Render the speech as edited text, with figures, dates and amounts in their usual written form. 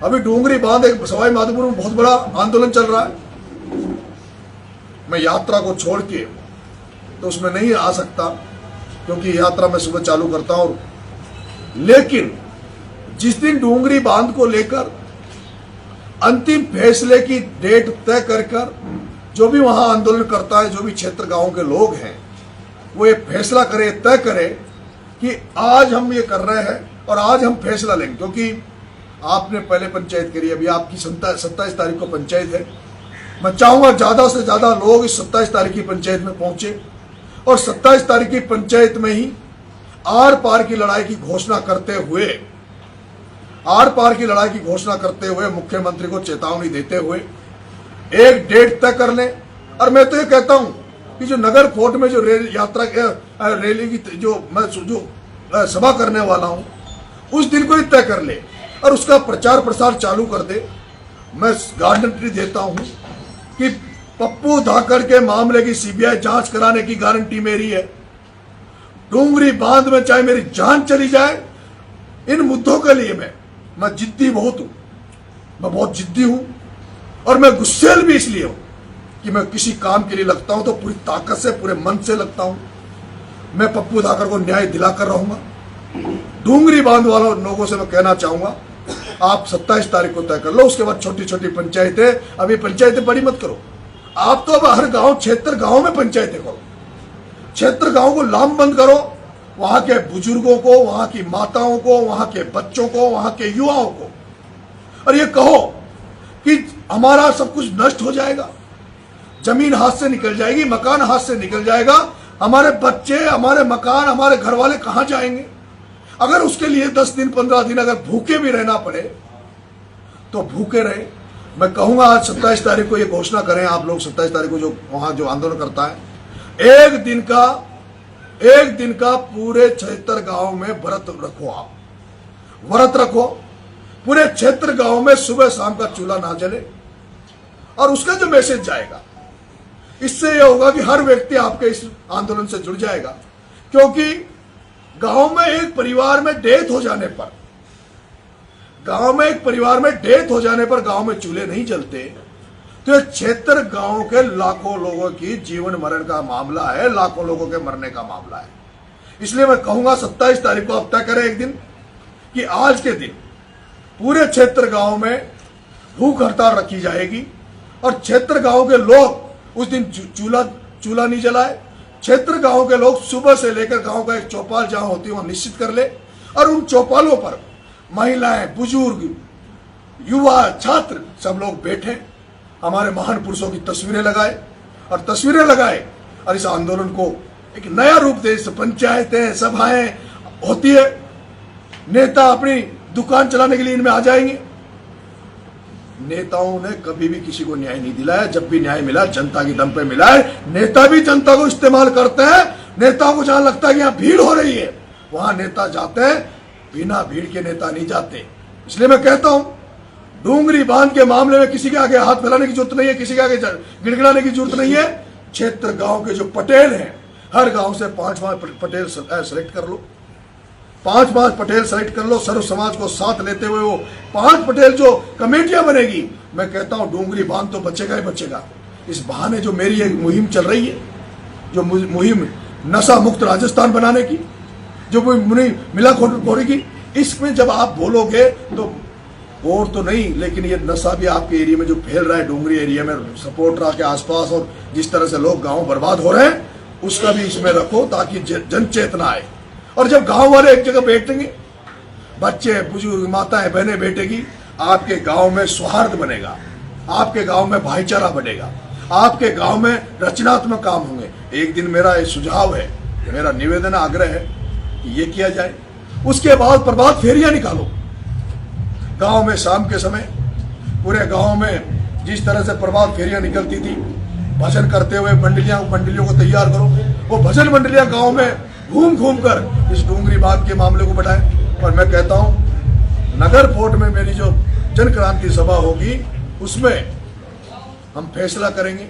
अभी डूंगरी बांध एक सवाई माधोपुर में बहुत बड़ा आंदोलन चल रहा है। मैं यात्रा को छोड़ के तो उसमें नहीं आ सकता, क्योंकि यात्रा मैं सुबह चालू करता हूं। लेकिन जिस दिन डूंगरी बांध को लेकर अंतिम फैसले की डेट तय कर जो भी वहां आंदोलन करता है, जो भी क्षेत्र गांव के लोग हैं, वो ये फैसला करे, तय करे कि आज हम ये कर रहे हैं और आज हम फैसला लेंगे। क्योंकि आपने पहले पंचायत करी, अभी आपकी 27 तारीख को पंचायत है। मैं चाहूंगा ज्यादा से ज्यादा लोग इस 27 तारीख की पंचायत में पहुंचे और 27 तारीख की पंचायत में ही आर पार की लड़ाई की घोषणा करते हुए मुख्यमंत्री को चेतावनी देते हुए एक डेट तय कर लें। और मैं तो ये कहता हूं कि जो नगर फोर्ट में जो रैली की जो सभा करने वाला हूं, उस दिन को ही तय कर ले और उसका प्रचार प्रसार चालू कर दे। मैं गारंटी देता हूं कि पप्पू धाकड़ के मामले की सीबीआई जांच कराने की गारंटी मेरी है। डूंगरी बांध में चाहे मेरी जान चली जाए, इन मुद्दों के लिए मैं जिद्दी बहुत हूं, मैं बहुत जिद्दी हूं। और मैं गुस्सेल भी इसलिए हूं कि मैं किसी काम के लिए लगता हूं तो पूरी ताकत से, पूरे मन से लगता हूं। मैं पप्पू धाकड़ को न्याय दिलाकर रहूंगा। डूंगरी बांध वालों लोगों से मैं कहना चाहूंगा, आप 27 तारीख को तय कर लो। उसके बाद छोटी छोटी पंचायतें, अभी पंचायतें बड़ी मत करो। आप तो अब हर गांव, क्षेत्र गांव में पंचायतें करो। क्षेत्र गांव को लामबंद करो, वहां के बुजुर्गों को, वहां की माताओं को, वहां के बच्चों को, वहां के युवाओं को, और ये कहो कि हमारा सब कुछ नष्ट हो जाएगा, जमीन हाथ से निकल जाएगी, मकान हाथ से निकल जाएगा, हमारे बच्चे, हमारे मकान, हमारे घर वाले कहां जाएंगे। अगर उसके लिए 10 दिन 15 दिन अगर भूखे भी रहना पड़े तो भूखे रहे। मैं कहूंगा आज 27 तारीख को ये घोषणा करें आप लोग। 27 तारीख को जो वहां जो आंदोलन करता है, एक दिन का पूरे क्षेत्र गांव में व्रत रखो। आप व्रत रखो, पूरे क्षेत्र गांव में सुबह शाम का चूल्हा ना जले। और उसका जो मैसेज जाएगा, इससे यह होगा कि हर व्यक्ति आपके इस आंदोलन से जुड़ जाएगा। क्योंकि गांव में एक परिवार में डेथ हो जाने पर, गांव में चूल्हे नहीं जलते। तो ये क्षेत्र गांव के लाखों लोगों की जीवन मरण का मामला है, लाखों लोगों के मरने का मामला है। इसलिए मैं कहूंगा 27 तारीख को आप तय करें एक दिन कि आज के दिन पूरे क्षेत्र गांव में भूख हड़ताल रखी जाएगी और क्षेत्र गांव के लोग उस दिन चूल्हा नहीं जलाए। क्षेत्र गांव के लोग सुबह से लेकर गांव का एक चौपाल जहां होती है वहां निश्चित कर ले और उन चौपालों पर महिलाएं, बुजुर्ग, युवा, छात्र सब लोग बैठे, हमारे महान पुरुषों की तस्वीरें लगाए और इस आंदोलन को एक नया रूप दे। पंचायतें, सभाएं होती है, नेता अपनी दुकान चलाने के लिए इनमें आ जाएंगे। नेताओं ने कभी भी किसी को न्याय नहीं दिलाया। जब भी न्याय मिला जनता की दम पे मिला है। नेता भी जनता को इस्तेमाल करते हैं। नेताओं को जहां लगता है कि यहां भीड़ हो रही है, वहां नेता जाते हैं, बिना भीड़ के नेता नहीं जाते। इसलिए मैं कहता हूं, डूंगरी बांध के मामले में किसी के आगे हाथ फैलाने की जरूरत नहीं है, किसी के आगे गिड़गिड़ाने की जरूरत नहीं है। क्षेत्र गांव के जो पटेल हैं, हर गांव से 5-5 पटेल सेलेक्ट कर लो, 5-5 पटेल सेलेक्ट कर लो। सर्व समाज को साथ लेते हुए वो 5 पटेल जो कमेटियां बनेगी, मैं कहता हूं डूंगरी बांध तो बचेगा ही बचेगा। इस बहाने जो मेरी एक मुहिम चल रही है, जो मुहिम नशा मुक्त राजस्थान बनाने की, जो मुहिम मिलाखोरी की, इसमें जब आप बोलोगे तो और तो नहीं, लेकिन ये नशा भी आपके एरिया में जो फैल रहा है, डूंगरी एरिया में, सपोर्टरा के आसपास, और जिस तरह से लोग गांव बर्बाद हो रहे हैं, उसका भी इसमें रखो ताकि जन चेतना आए। और जब गांव वाले एक जगह बैठेंगे, बच्चे, बुजुर्ग, माताएं, बहनें बैठेगी, आपके गांव में सौहार्द बनेगा, आपके गांव में भाईचारा बढ़ेगा, आपके गांव में रचनात्मक काम होंगे। एक दिन मेरा एक सुझाव है, मेरा निवेदन, आग्रह है कि ये किया जाए। उसके बाद प्रभात फेरियां निकालो गांव में। शाम के समय पूरे गांव में जिस तरह से प्रभात फेरियां निकलती थी, भजन करते हुए मंडलियों को तैयार करो। वो भजन मंडलियां गांव में घूम कर इस डूंगरी बांध के मामले को बढ़ाएं। और मैं कहता हूं, नगर फोर्ट में मेरी जो जन क्रांति सभा होगी, उसमें हम फैसला करेंगे